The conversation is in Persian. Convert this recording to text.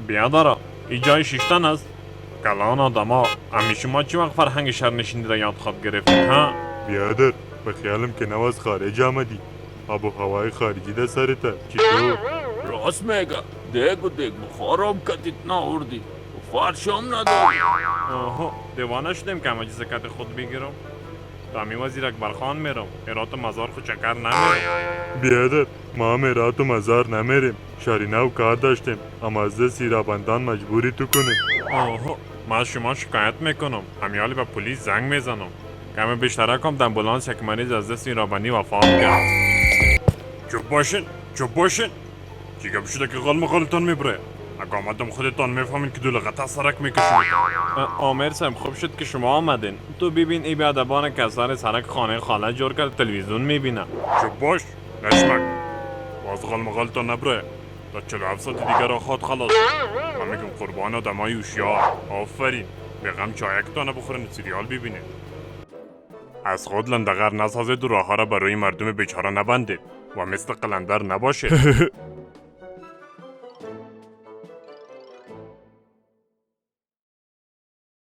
بیادارا این جای شیشتن است. کلان آدما همیشه ما چی وقت فرهنگ شهرنشینی را یاد خواب گرفتیم ها؟ بیادر به خیالم که نواز خارج آمدی. آب و هوای خارجی ده سرته چطور؟ راست میگه. دیگو بخارم کتیت ناوردی و فرشم نداری. آها دیوانه شدیم که همه چیز کت خود بگیرم. تا وزیر اکبر خان میرم ایرات مزار خود چکر نمیرم. بیادر ما هم ایرات و مزار نمیریم. شارینه و کار داشتیم اما از ده سیرابندان مجبوری تو کنیم. آها من از شما شکایت میکنم. همیالی به پلیس زنگ میزنم. کمی بیشتر کم در امبولانس یک مریض از دست رابانی وفات کرد. چوب باشین چی گپ شده که غال مغالتان میبره؟ اگه آمدم خودتان میفهمین که دو لغت سرک میکشید. آمر صاحب خوب شد که شما آمدین. تو ببین ای بیادبانه که از سر سرک خانه خاله جور کرد تلویزیون میبینه. چوب باش نشمک باز غال مغالتان نبره. تا 47 ساعت دیگر را خود خلاص. من میگم قربان آدمای هوشیار. آفرین بگم چایکتان بخورین سریال ببینید. از خود لندغر نسازید و راه ها را برای مردم بیچاره نبندید و مثل قلندر نباشید.